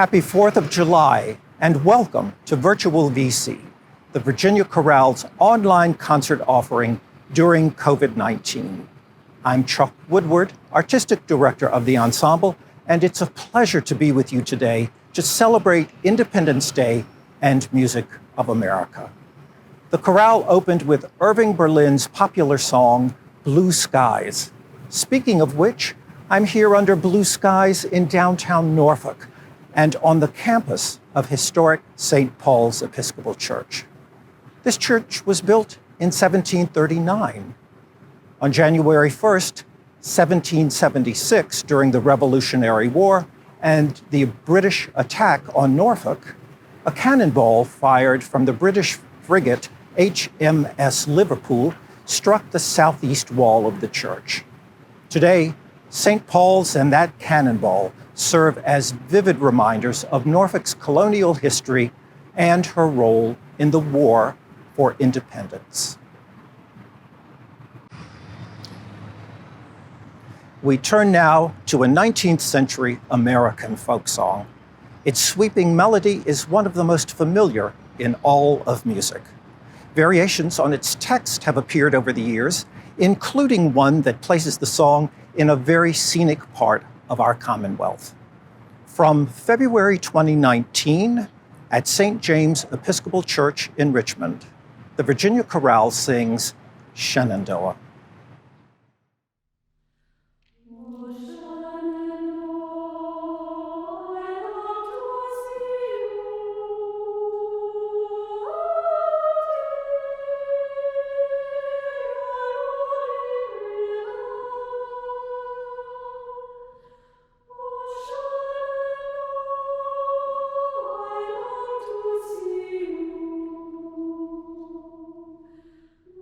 Happy 4th of July, and welcome to Virtual VC, the Virginia Chorale's online concert offering during COVID-19. I'm Chuck Woodward, Artistic Director of the ensemble, and it's a pleasure to be with you today to celebrate Independence Day and music of America. The chorale opened with Irving Berlin's popular song, Blue Skies. Speaking of which, I'm here under blue skies in downtown Norfolk, and on the campus of historic St. Paul's Episcopal Church. This church was built in 1739. On January 1st, 1776, during the Revolutionary War and the British attack on Norfolk, a cannonball fired from the British frigate HMS Liverpool struck the southeast wall of the church. Today, St. Paul's and that cannonball serve as vivid reminders of Norfolk's colonial history and her role in the war for independence. We turn now to a 19th century American folk song. Its sweeping melody is one of the most familiar in all of music. Variations on its text have appeared over the years, including one that places the song in a very scenic part of our Commonwealth. From February 2019, at St. James Episcopal Church in Richmond, the Virginia Chorale sings Shenandoah.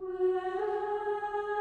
Well,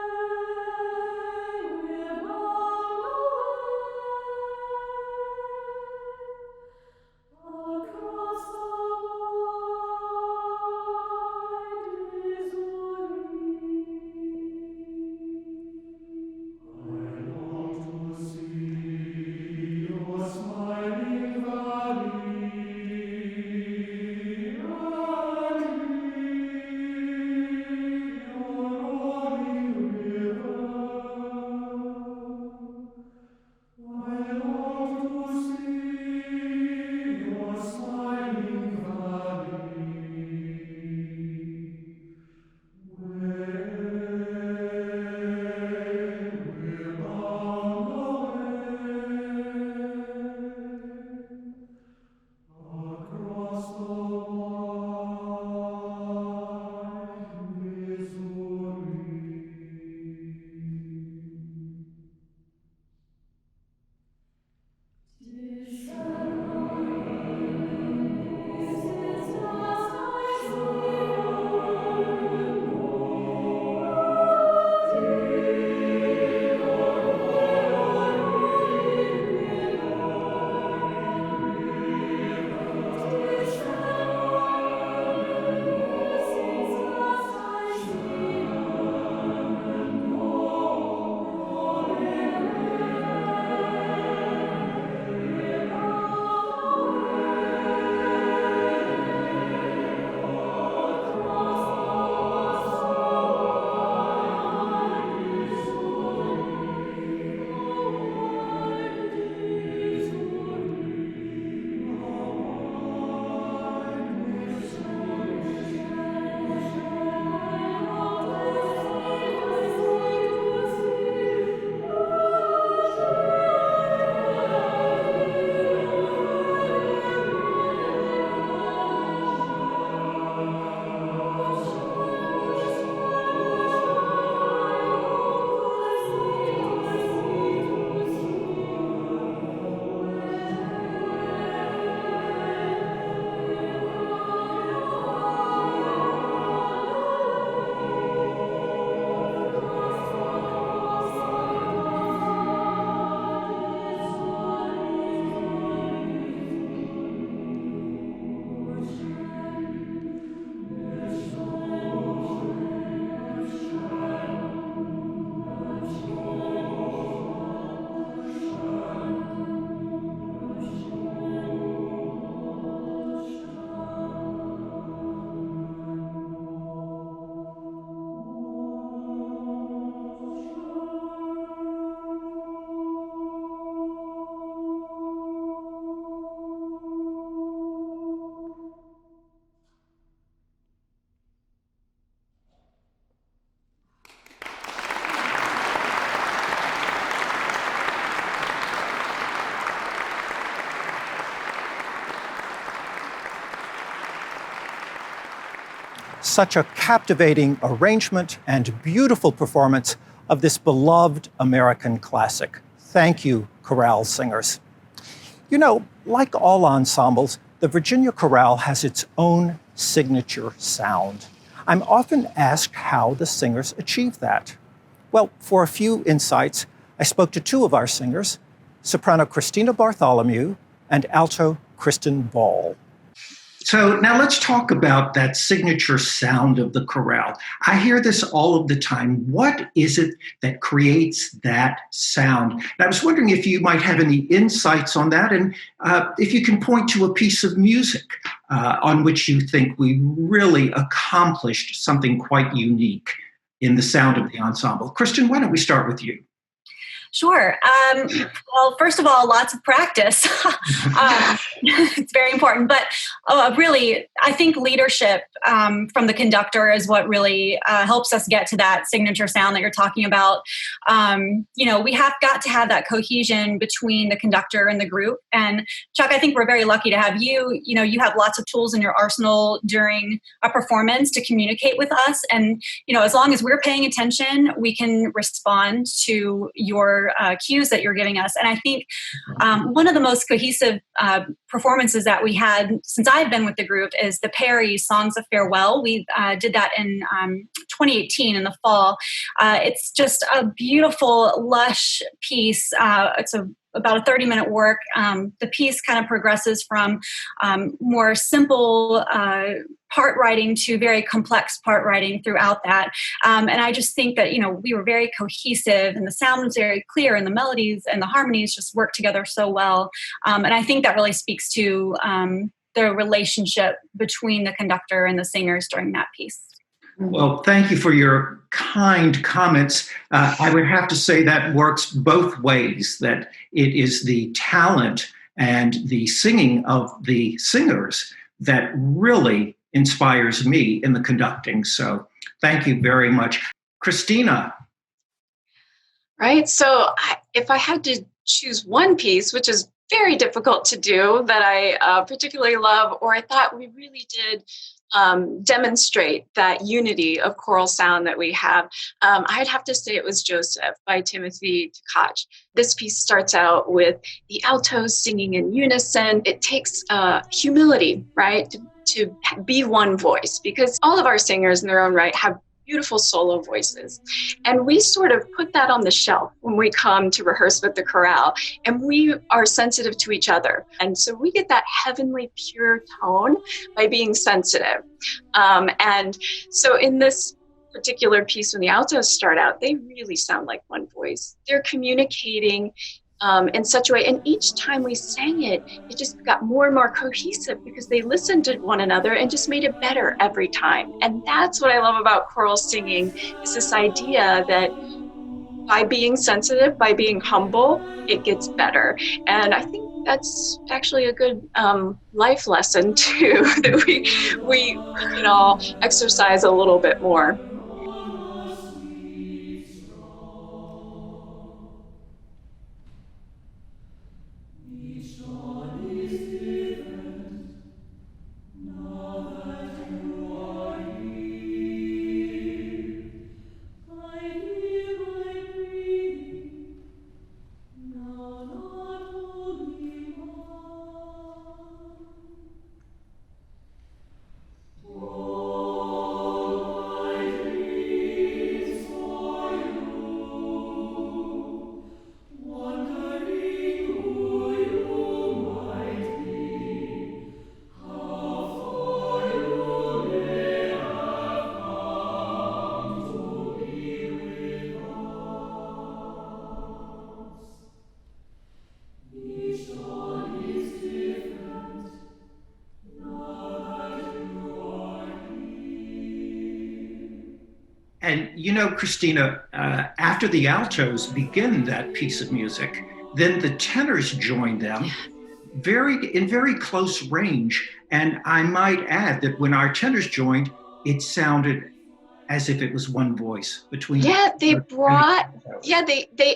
Such a captivating arrangement and beautiful performance of this beloved American classic. Thank you, chorale singers. You know, like all ensembles, the Virginia Chorale has its own signature sound. I'm often asked how the singers achieve that. Well, for a few insights, I spoke to two of our singers, soprano Christina Bartholomew and alto Kristen Ball. So now let's talk about that signature sound of the chorale. I hear this all of the time. What is it that creates that sound? And I was wondering if you might have any insights on that, and if you can point to a piece of music on which you think we really accomplished something quite unique in the sound of the ensemble. Kristen, why don't we start with you? Sure. Well, first of all, lots of practice. It's very important. But really, I think leadership from the conductor is what really helps us get to that signature sound that you're talking about. We have got to have that cohesion between the conductor and the group. And Chuck, I think we're very lucky to have you. You have lots of tools in your arsenal during a performance to communicate with us. And, as long as we're paying attention, we can respond to your cues that you're giving us. And I think one of the most cohesive performances that we had since I've been with the group is the Perry Songs of Farewell. We did that in 2018 in the fall. It's just a beautiful, lush piece. It's about a 30-minute work. The piece kind of progresses from more simple part writing to very complex part writing throughout that. And I just think that, we were very cohesive and the sound was very clear and the melodies and the harmonies just worked together so well. And I think that really speaks to the relationship between the conductor and the singers during that piece. Well, thank you for your kind comments. I would have to say that works both ways, that it is the talent and the singing of the singers that really inspires me in the conducting. So thank you very much. Christina. Right. So if I had to choose one piece, which is very difficult to do, that I particularly love, or I thought we really did demonstrate that unity of choral sound that we have, I'd have to say it was Joseph by Timothy Tkach. This piece starts out with the altos singing in unison. It takes humility, right, to be one voice, because all of our singers in their own right have beautiful solo voices. And we sort of put that on the shelf when we come to rehearse with the chorale, and we are sensitive to each other. And so we get that heavenly pure tone by being sensitive. And so in this particular piece, when the altos start out, they really sound like one voice. They're communicating in such a way. And each time we sang it, it just got more and more cohesive because they listened to one another and just made it better every time. And that's what I love about choral singing, is this idea that by being sensitive, by being humble, it gets better. And I think that's actually a good life lesson too, that we can all exercise a little bit more. And Christina, after the altos begin that piece of music, then the tenors join them in very close range. And I might add that when our tenors joined, it sounded as if it was one voice between. Yeah, they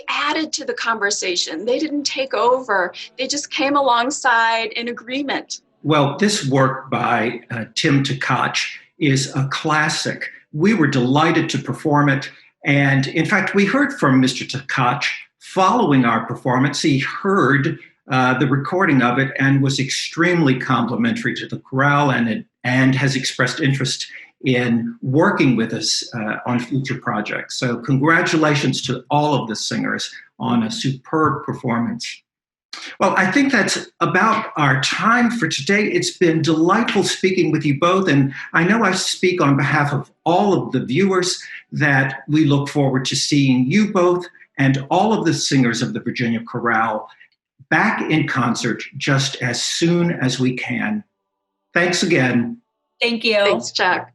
added to the conversation. They didn't take over. They just came alongside in agreement. Well, this work by Tim Tkach is a classic. We were delighted to perform it. And in fact, we heard from Mr. Tkach following our performance. He heard the recording of it and was extremely complimentary to the chorale and has expressed interest in working with us on future projects. So congratulations to all of the singers on a superb performance. Well, I think that's about our time for today. It's been delightful speaking with you both, and I know I speak on behalf of all of the viewers that we look forward to seeing you both and all of the singers of the Virginia Chorale back in concert just as soon as we can. Thanks again. Thank you. Thanks, Chuck.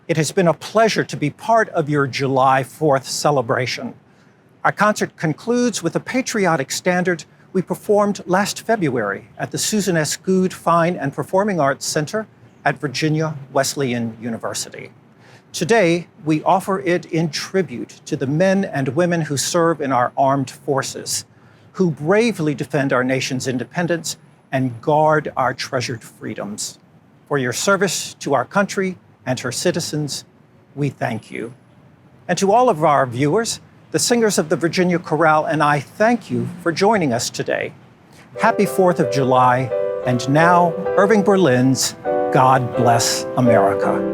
It has been a pleasure to be part of your July 4th celebration. Our concert concludes with a patriotic standard we performed last February at the Susan S. Goode Fine and Performing Arts Center at Virginia Wesleyan University. Today, we offer it in tribute to the men and women who serve in our armed forces, who bravely defend our nation's independence and guard our treasured freedoms. For your service to our country and her citizens, we thank you. And to all of our viewers, the singers of the Virginia Chorale and I thank you for joining us today. Happy 4th of July, and now Irving Berlin's God Bless America.